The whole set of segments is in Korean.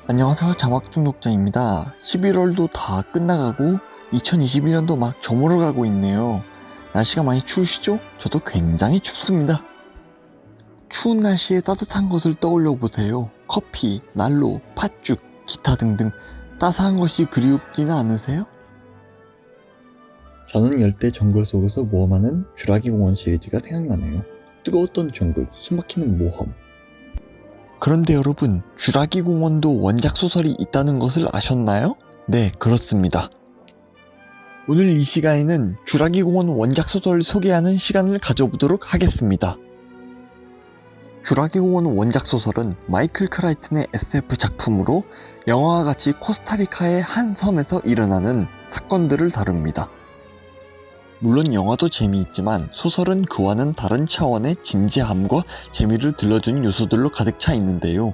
안녕하세요. 자막 중독자입니다. 11월도 다 끝나가고 2021년도 막 저물어 가고 있네요. 날씨가 많이 추우시죠? 저도 굉장히 춥습니다. 추운 날씨에 따뜻한 것을 떠올려 보세요. 커피, 난로, 팥죽, 기타 등등 따스한 것이 그리웁지는 않으세요? 저는 열대 정글 속에서 모험하는 쥬라기 공원 시리즈가 생각나네요. 뜨거웠던 정글, 숨막히는 모험. 그런데 여러분, 쥬라기 공원도 원작 소설이 있다는 것을 아셨나요? 네, 그렇습니다. 오늘 이 시간에는 쥬라기 공원 원작 소설을 소개하는 시간을 가져보도록 하겠습니다. 쥬라기 공원 원작 소설은 마이클 크라이튼의 SF 작품으로 영화와 같이 코스타리카의 한 섬에서 일어나는 사건들을 다룹니다. 물론 영화도 재미있지만 소설은 그와는 다른 차원의 진지함과 재미를 들려주는 요소들로 가득 차 있는데요.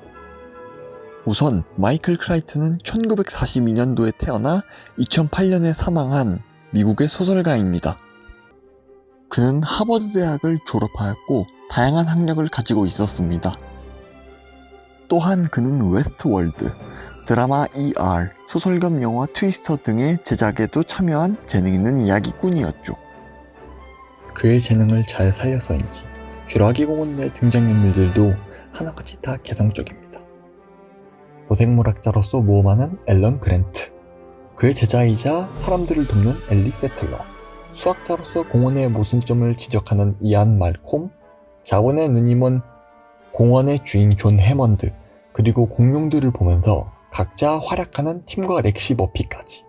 우선 마이클 크라이튼은 1942년도에 태어나 2008년에 사망한 미국의 소설가입니다. 그는 하버드 대학을 졸업하였고 다양한 학력을 가지고 있었습니다. 또한 그는 웨스트월드, 드라마 ER, 소설 겸 영화 트위스터 등의 제작에도 참여한 재능 있는 이야기꾼이었죠. 그의 재능을 잘 살려서인지 쥬라기 공원 내 등장인물들도 하나같이 다 개성적입니다. 고생물학자로서 모험하는 앨런 그랜트, 그의 제자이자 사람들을 돕는 엘리 세틀러, 수학자로서 공원의 모순점을 지적하는 이안 말콤, 자본의 눈이 먼 공원의 주인 존 해먼드, 그리고 공룡들을 보면서 각자 활약하는 팀과 렉시 머피까지.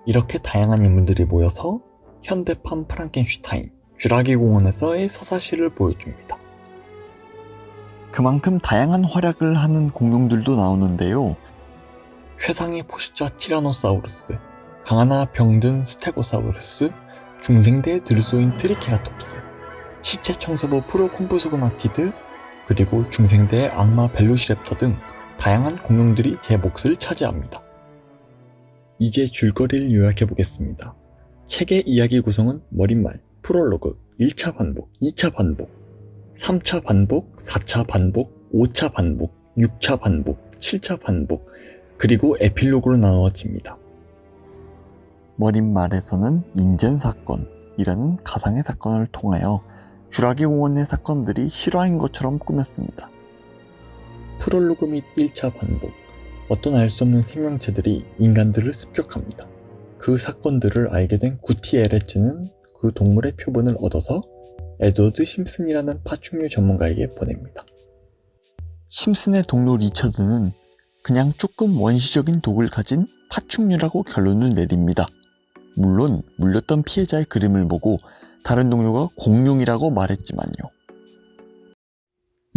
이렇게 다양한 인물들이 모여서 현대판 프랑켄슈타인, 쥬라기 공원에서의 서사시를 보여줍니다. 그만큼 다양한 활약을 하는 공룡들도 나오는데요. 최상의 포식자 티라노사우루스, 강하나 병든 스테고사우루스, 중생대 들소인 트리케라톱스, 시체 청소부 프로콤프소그나티드, 그리고 중생대의 악마 벨로시랩터 등 다양한 공룡들이 제 몫을 차지합니다. 이제 줄거리를 요약해보겠습니다. 책의 이야기 구성은 머릿말, 프롤로그, 1차 반복, 2차 반복, 3차 반복, 4차 반복, 5차 반복, 6차 반복, 7차 반복, 그리고 에필로그로 나누어집니다. 머릿말에서는 인젠 사건이라는 가상의 사건을 통하여 쥬라기 공원의 사건들이 실화인 것처럼 꾸몄습니다. 프롤로그 및 1차 반복, 어떤 알 수 없는 생명체들이 인간들을 습격합니다. 그 사건들을 알게 된 구티 에레츠는 그 동물의 표본을 얻어서 에드워드 심슨이라는 파충류 전문가에게 보냅니다. 심슨의 동료 리처드는 그냥 조금 원시적인 독을 가진 파충류라고 결론을 내립니다. 물론 물렸던 피해자의 그림을 보고 다른 동료가 공룡이라고 말했지만요.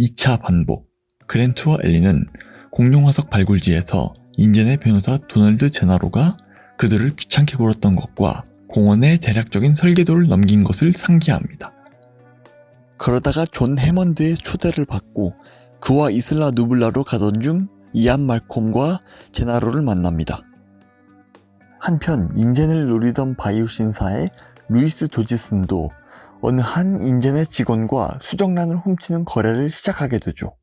2차 반복, 그랜트와 엘리는 공룡 화석 발굴지에서 인젠의 변호사 도널드 제나로가 그들을 귀찮게 굴었던 것과 공원의 대략적인 설계도를 넘긴 것을 상기합니다. 그러다가 존 해먼드의 초대를 받고 그와 이슬라 누블라로 가던 중 이안 말콤과 제나로를 만납니다. 한편 인젠을 노리던 바이오 신사의 루이스 도지슨도 어느 한 인젠의 직원과 수정란을 훔치는 거래를 시작하게 되죠.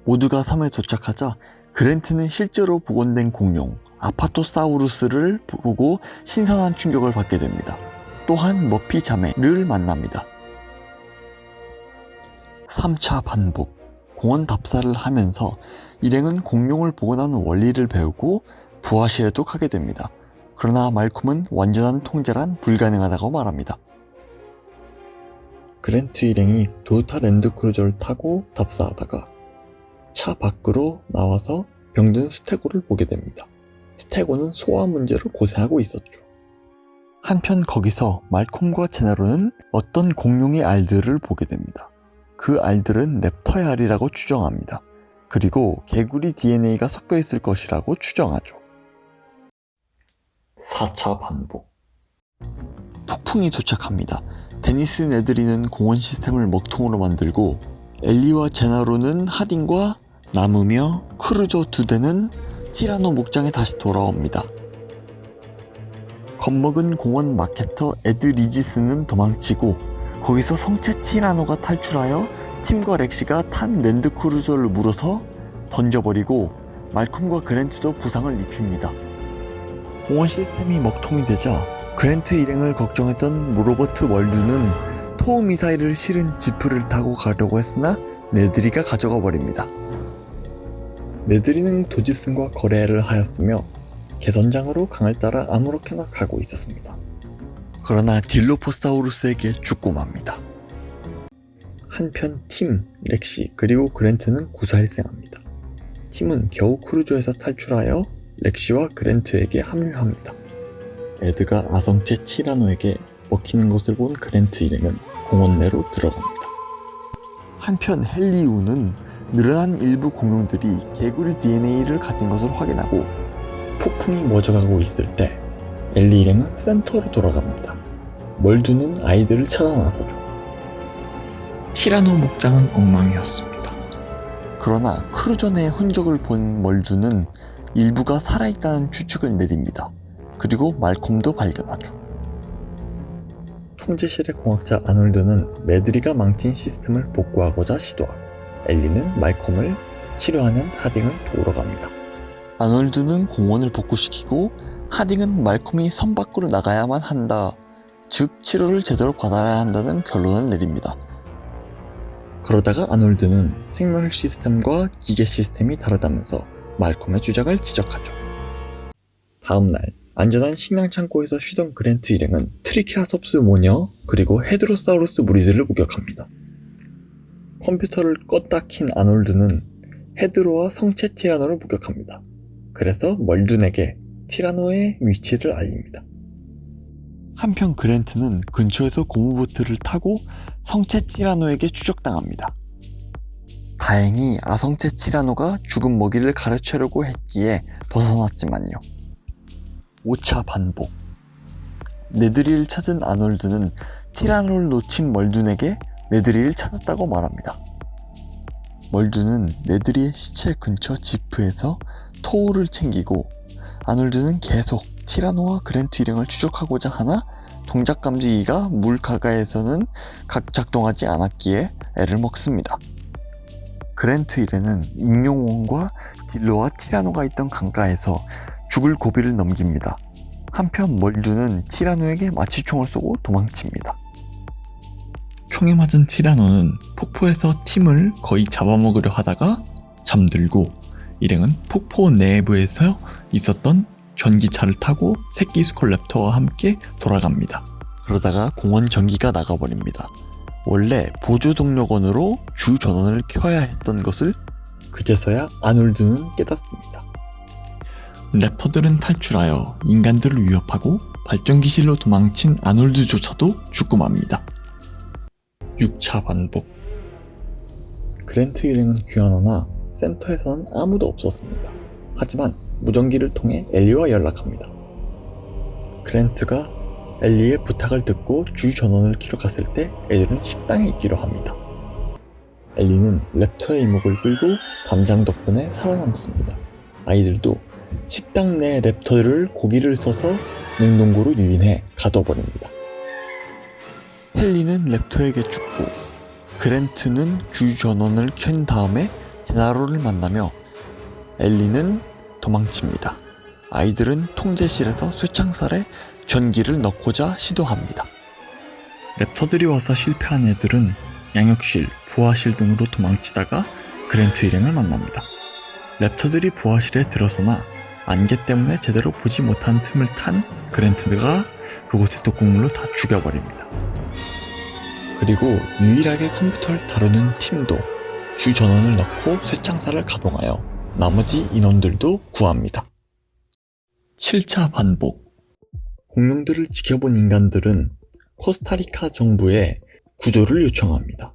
모두가 섬에 도착하자 그랜트는 실제로 복원된 공룡 아파토사우루스를 보고 신선한 충격을 받게 됩니다. 또한 머피 자매를 만납니다. 3차 반복, 공원 답사를 하면서 일행은 공룡을 복원하는 원리를 배우고 부하실에도 가게 됩니다. 그러나 말콤은 완전한 통제란 불가능하다고 말합니다. 그랜트 일행이 도요타 랜드크루저를 타고 답사하다가 차 밖으로 나와서 병든 스테고를 보게 됩니다. 스테고는 소화 문제로 고생하고 있었죠. 한편 거기서 말콤과 제나로는 어떤 공룡의 알들을 보게 됩니다. 그 알들은 랩터의 알이라고 추정합니다. 그리고 개구리 DNA가 섞여 있을 것이라고 추정하죠. 4차 반복, 폭풍이 도착합니다. 데니스 네드리는 공원 시스템을 먹통으로 만들고 엘리와 제나로는 하딘과 남으며 크루저 2대는 티라노 목장에 다시 돌아옵니다. 겁먹은 공원 마케터 에드 리지스는 도망치고 거기서 성체 티라노가 탈출하여 팀과 렉시가 탄 랜드크루저를 물어서 던져버리고 말콤과 그랜트도 부상을 입힙니다. 공원 시스템이 먹통이 되자 그랜트 일행을 걱정했던 로버트 멀두는 토우 미사일을 실은 지프를 타고 가려고 했으나 네드리가 가져가 버립니다. 네드리는 도지슨과 거래를 하였으며 개선장으로 강을 따라 아무렇게나 가고 있었습니다. 그러나 딜로포사우루스에게 죽고 맙니다. 한편 팀, 렉시 그리고 그랜트는 구사일생합니다. 팀은 겨우 크루즈에서 탈출하여 렉시와 그랜트에게 합류합니다. 에드가 아성체 티라노에게 먹히는 것을 본 그랜트 일행은 공원 내로 들어갑니다. 한편 헨리우는 늘어난 일부 공룡들이 개구리 DNA를 가진 것을 확인하고 폭풍이 멎어가고 있을 때 엘리 일행은 센터로 돌아갑니다. 멀두는 아이들을 찾아 나서죠. 티라노 목장은 엉망이었습니다. 그러나 크루저 내 흔적을 본 멀두는 일부가 살아있다는 추측을 내립니다. 그리고 말콤도 발견하죠. 통제실의 공학자 아놀드는 네드리가 망친 시스템을 복구하고자 시도하고 엘리는 말콤을 치료하는 하딩을 도우러 갑니다. 아놀드는 공원을 복구시키고 하딩은 말콤이 섬 밖으로 나가야만 한다, 즉 치료를 제대로 받아야 한다는 결론을 내립니다. 그러다가 아놀드는 생명력 시스템과 기계 시스템이 다르다면서 말콤의 주장을 지적하죠. 다음날 안전한 식량 창고에서 쉬던 그랜트 일행은 트리케라톱스 모녀 그리고 헤드로사우루스 무리들을 목격합니다. 컴퓨터를 껐다 킨 아놀드는 헤드로와 성체 티라노를 목격합니다. 그래서 멀둔에게 티라노의 위치를 알립니다. 한편 그랜트는 근처에서 고무보트를 타고 성체 티라노에게 추적당합니다. 다행히 아성체 티라노가 죽은 먹이를 가르치려고 했기에 벗어났지만요. 5차 반복. 네드리를 찾은 아놀드는 티라노를 놓친 멀둔에게 네드리를 찾았다고 말합니다. 멀둔은 네드리의 시체 근처 지프에서 토우를 챙기고 아놀드는 계속 티라노와 그랜트 일행을 추적하고자 하나 동작 감지기가 물 가까이에서는 작동하지 않았기에 애를 먹습니다. 그랜트 일행은 익룡원과 딜로와 티라노가 있던 강가에서 죽을 고비를 넘깁니다. 한편 멀두는 티라노에게 마취총을 쏘고 도망칩니다. 총에 맞은 티라노는 폭포에서 팀을 거의 잡아먹으려 하다가 잠들고 일행은 폭포 내부에서 있었던 전기차를 타고 새끼 스콜랩터와 함께 돌아갑니다. 그러다가 공원 전기가 나가버립니다. 원래 보조 동력원으로 주 전원을 켜야 했던 것을 그제서야 아놀드는 깨닫습니다. 랩터들은 탈출하여 인간들을 위협하고 발전기실로 도망친 아놀드조차도 죽고 맙니다. 6차 반복. 그랜트 일행은 귀환하나 센터에서는 아무도 없었습니다. 하지만 무전기를 통해 엘리와 연락합니다. 그랜트가 엘리의 부탁을 듣고 주 전원을 키러 갔을 때 애들은 식당에 있기로 합니다. 엘리는 랩터의 이목을 끌고 담장 덕분에 살아남습니다. 아이들도 식당 내 랩터를 고기를 써서 냉동고로 유인해 가둬버립니다. 헨리는 랩터에게 죽고 그랜트는 주 전원을 켠 다음에 제나로를 만나며 엘리는 도망칩니다. 아이들은 통제실에서 쇠창살에 전기를 넣고자 시도합니다. 랩터들이 와서 실패한 애들은 양역실, 부하실 등으로 도망치다가 그랜트 일행을 만납니다. 랩터들이 부하실에 들어서나 안개 때문에 제대로 보지 못한 틈을 탄 그랜트가 그곳의 독극물로 다 죽여버립니다. 그리고 유일하게 컴퓨터를 다루는 팀도 주 전원을 넣고 쇠창살을 가동하여 나머지 인원들도 구합니다. 7차 반복. 공룡들을 지켜본 인간들은 코스타리카 정부에 구조를 요청합니다.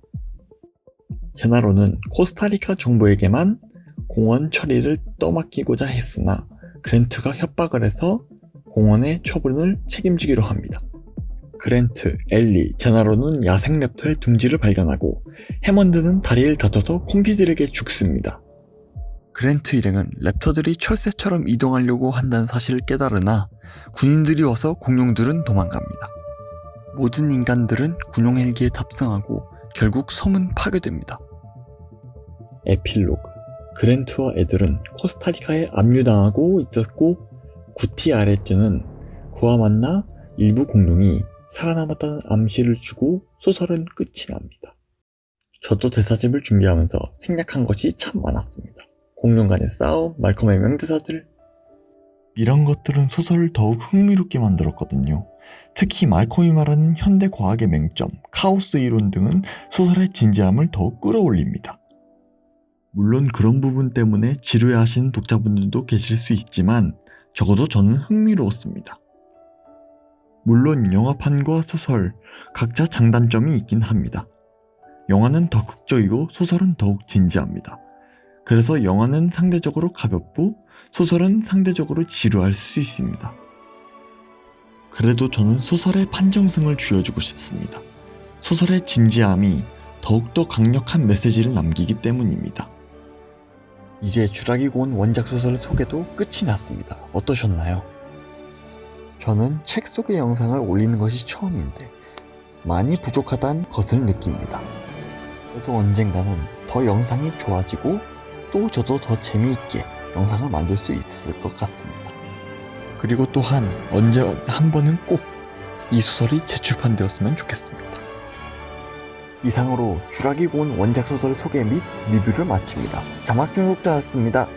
제나로는 코스타리카 정부에게만 공원 처리를 떠맡기고자 했으나 그랜트가 협박을 해서 공원의 처분을 책임지기로 합니다. 그랜트, 엘리, 제나로는 야생 랩터의 둥지를 발견하고 해먼드는 다리를 다쳐서 콤비들에게 죽습니다. 그랜트 일행은 랩터들이 철새처럼 이동하려고 한다는 사실을 깨달으나 군인들이 와서 공룡들은 도망갑니다. 모든 인간들은 군용 헬기에 탑승하고 결국 섬은 파괴됩니다. 에필로그. 그랜투와 애들은 코스타리카에 압류당하고 있었고 구티 아레츠는 그와 만나 일부 공룡이 살아남았다는 암시를 주고 소설은 끝이 납니다. 저도 대사집을 준비하면서 생략한 것이 참 많았습니다. 공룡 간의 싸움, 말콤의 명대사들, 이런 것들은 소설을 더욱 흥미롭게 만들었거든요. 특히 말콤이 말하는 현대 과학의 맹점, 카오스 이론 등은 소설의 진지함을 더욱 끌어올립니다. 물론 그런 부분 때문에 지루해하시는 독자분들도 계실 수 있지만 적어도 저는 흥미로웠습니다. 물론 영화판과 소설 각자 장단점이 있긴 합니다. 영화는 더 극적이고 소설은 더욱 진지합니다. 그래서 영화는 상대적으로 가볍고 소설은 상대적으로 지루할 수 있습니다. 그래도 저는 소설의 판정승을 쥐어주고 싶습니다. 소설의 진지함이 더욱더 강력한 메시지를 남기기 때문입니다. 이제 쥬라기 공원 원작 소설 소개도 끝이 났습니다. 어떠셨나요? 저는 책 소개 영상을 올리는 것이 처음인데 많이 부족하다는 것을 느낍니다. 그래도 언젠가는 더 영상이 좋아지고 또 저도 더 재미있게 영상을 만들 수 있을 것 같습니다. 그리고 또한 언제 한 번은 꼭 이 소설이 재출판되었으면 좋겠습니다. 이상으로 쥬라기 공원 원작 소설 소개 및 리뷰를 마칩니다. 자막 중독자였습니다.